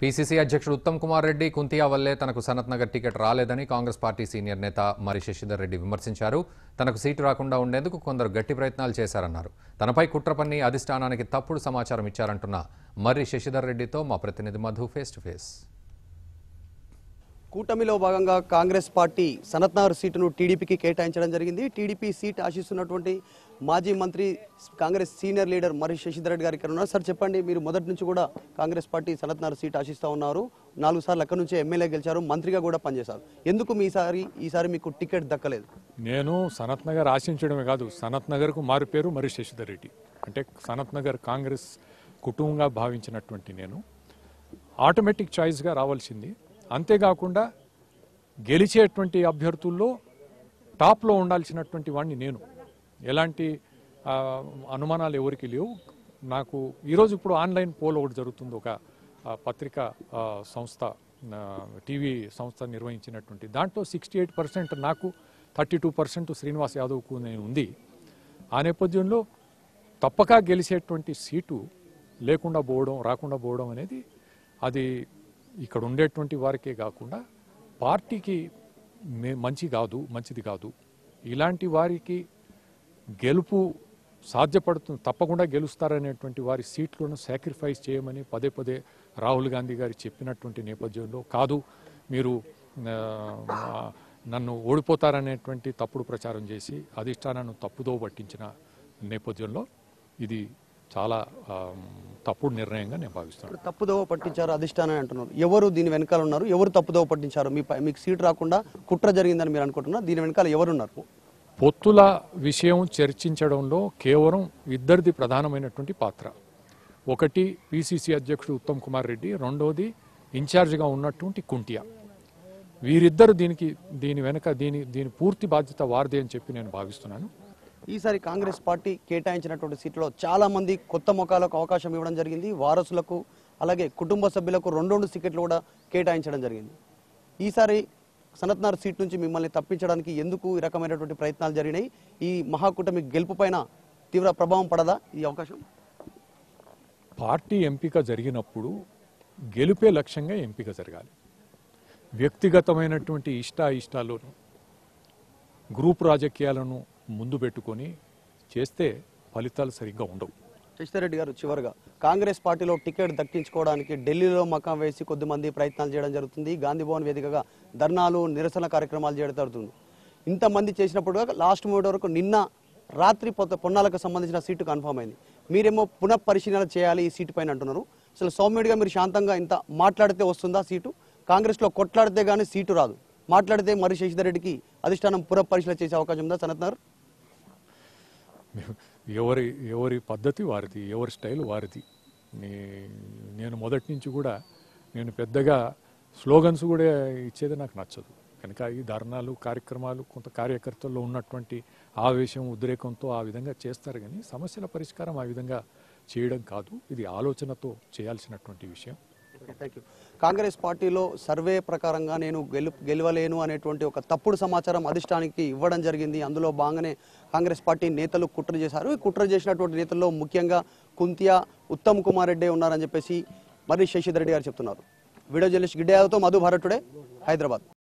PCC అధ్యక్షుడు ఉత్తమ్ కుమార్ రెడ్డి కుంతియా వల్లే తనకు సనత్ నగర్ టికెట్ రాలేదని కాంగ్రెస్ పార్టీ సీనియర్ నేత మరి శశిధర్ రెడ్డి విమర్శించారు. తనకు సీటు రాకుండా ఉండేందుకు కొందరు గట్టి ప్రయత్నాలు చేశారన్నారు. తనపై కుట్ర పన్ని అధిష్టానానికి తప్పుడు సమాచారం ఇచ్చారంటున్న మరి శశిధర్ రెడ్డితో మా ప్రతినిధి మధు ఫేస్ టు ఫేస్. కూటమిలో భాగంగా కాంగ్రెస్ పార్టీ సనత్ నగర్ సీటును టీడీపీకి కేటాయించడం జరిగింది. టీడీపీ సీట్ ఆశిస్తున్నటువంటి మాజీ మంత్రి కాంగ్రెస్ సీనియర్ లీడర్ మరి శశిధర్ రెడ్డి గారు ఇక్కడ ఉన్నారు. సార్ చెప్పండి, మీరు మొదటి నుంచి కూడా కాంగ్రెస్ పార్టీ సనత్ నగర్ సీట్ ఆశిస్తూ ఉన్నారు. 4 సార్లు అక్కడి నుంచే ఎమ్మెల్యే గెలిచారు, మంత్రిగా కూడా పనిచేశారు. ఎందుకు ఈసారి మీకు టికెట్ దక్కలేదు? నేను సనత్ నగర్ ఆశించడమే కాదు, సనత్ నగర్కు మారు పేరు మరి శశిధర్ రెడ్డి. అంటే సనత్ నగర్ కాంగ్రెస్ కుటుంబంగా భావించినటువంటి నేను ఆటోమేటిక్ చాయిస్గా రావాల్సింది. అంతేకాకుండా గెలిచేటువంటి అభ్యర్థుల్లో టాప్లో ఉండాల్సినటువంటి వాడిని నేను. ఎలాంటి అనుమానాలు ఎవరికి లేవు. నాకు ఈరోజు ఇప్పుడు ఆన్లైన్ పోల్ ఒకటి జరుగుతుంది. ఒక పత్రికా సంస్థ, టీవీ సంస్థ నిర్వహించినటువంటి దాంట్లో 68% నాకు, 32% శ్రీనివాస్ యాదవ్కు నేను ఉంది. ఆ నేపథ్యంలో తప్పక గెలిచేటువంటి సీటు లేకుండా పోవడం, రాకుండా పోవడం అనేది అది ఇక్కడ ఉండేటువంటి వారికే కాకుండా పార్టీకి మంచిది కాదు. ఇలాంటి వారికి గెలుపు సాధ్యపడుతుంది, తప్పకుండా గెలుస్తారనేటువంటి వారి సీట్లను సాక్రిఫైస్ చేయమని పదే రాహుల్ గాంధీ గారు చెప్పినటువంటి నేపథ్యంలో కాదు, మీరు నన్ను ఓడిపోతారనేటువంటి తప్పుడు ప్రచారం చేసి అధిష్టానాన్ని తప్పుదో పట్టించిన నేపథ్యంలో ఇది చాలా తప్పుడు నిర్ణయంగా నేను భావిస్తున్నాను. తప్పుదోవ పట్టించారు అధిష్టానం అంటున్నారు. ఎవరు దీని వెనకాల ఉన్నారు? ఎవరు తప్పుదోవ పట్టించారు? మీకు సీట్ రాకుండా కుట్ర జరిగిందని మీరు అనుకుంటున్నారు. దీని వెనకాల ఎవరున్నారు? పొత్తుల విషయం చర్చించడంలో కేవలం ఇద్దరిది ప్రధానమైనటువంటి పాత్ర. ఒకటి పీసీసీ అధ్యక్షుడు ఉత్తమ్ కుమార్ రెడ్డి, రెండోది ఇన్ఛార్జిగా ఉన్నటువంటి కుంటియా. వీరిద్దరు దీని వెనక దీని పూర్తి బాధ్యత వారిదే అని చెప్పి నేను భావిస్తున్నాను. ఈసారి కాంగ్రెస్ పార్టీ కేటాయించినటువంటి సీట్లో చాలా మంది కొత్త ముఖాలకు అవకాశం ఇవ్వడం జరిగింది. వారసులకు అలాగే కుటుంబ సభ్యులకు 2 టికెట్లు కూడా కేటాయించడం జరిగింది. ఈసారి సనత్ నగర్ సీట్ నుంచి మిమ్మల్ని తప్పించడానికి ఎందుకు ఈ రకమైనటువంటి ప్రయత్నాలు జరిగినాయి? ఈ మహాకూటమి గెలుపు పైన తీవ్ర ప్రభావం పడదా ఈ అవకాశం? పార్టీ ఎంపిక జరిగినప్పుడు గెలుపే లక్ష్యంగా ఎంపిక జరగాలి. వ్యక్తిగతమైనటువంటి ఇష్టాలను, గ్రూప్ రాజకీయాలను ముందు పెట్టుకొని చేస్తే ఫలితాలు సరిగ్గా ఉండవు. శశిధర్ రెడ్డి గారు, చివరిగా కాంగ్రెస్ పార్టీలో టికెట్ దక్కించుకోవడానికి ఢిల్లీలో మకాం వేసి కొద్దిమంది ప్రయత్నాలు చేయడం జరుగుతుంది. గాంధీ భవన్ వేదికగా ధర్నాలు, నిరసన కార్యక్రమాలు చేయడం జరుగుతుంది. ఇంతమంది చేసినప్పుడు లాస్ట్ మూడు వరకు నిన్న రాత్రి పొన్నాలకు సంబంధించిన సీటు కన్ఫర్మ్ అయింది. మీరేమో పునఃపరిశీలన చేయాలి ఈ సీటు పైన అంటున్నారు. అసలు సౌమ్యుడిగా మీరు శాంతంగా ఇంత మాట్లాడితే వస్తుందా సీటు? కాంగ్రెస్లో కొట్లాడితే కానీ సీటు రాదు, మాట్లాడితే మరి శశిధర్ రెడ్డికి అధిష్టానం పునఃపరిశీలన చేసే అవకాశం ఉందా సనత్ నగర్? ఎవరి పద్ధతి వారిది, ఎవరి స్టైల్ వారిది. నేను మొదటి నుంచి కూడా నేను పెద్దగా స్లోగన్స్ కూడా ఇచ్చేది నాకు నచ్చదు. కనుక ఈ ధర్నాలు, కార్యక్రమాలు కొంత కార్యకర్తల్లో ఉన్నటువంటి ఆవేశం, ఉద్రేకంతో ఆ విధంగా చేస్తారు. కానీ సమస్యల పరిష్కారం ఆ విధంగా చేయడం కాదు. ఇది ఆలోచనతో చేయాల్సినటువంటి విషయం. కాంగ్రెస్ పార్టీలో సర్వే ప్రకారంగా నేను గెలవలేను అనేటువంటి ఒక తప్పుడు సమాచారం అధిష్టానానికి ఇవ్వడం జరిగింది. అందులో భాగంగానే కాంగ్రెస్ పార్టీ నేతలు కుట్ర చేశారు. ఈ కుట్ర చేసినటువంటి నేతల్లో ముఖ్యంగా కుంతియా, ఉత్తమ్ కుమార్ రెడ్డి ఉన్నారని చెప్పేసి మరి శశిధర్ రెడ్డి గారు చెప్తున్నారు. వీడియో జర్నలిస్ట్ గిడ్డయాదవ్తో మధు భారత్ టుడే, హైదరాబాద్.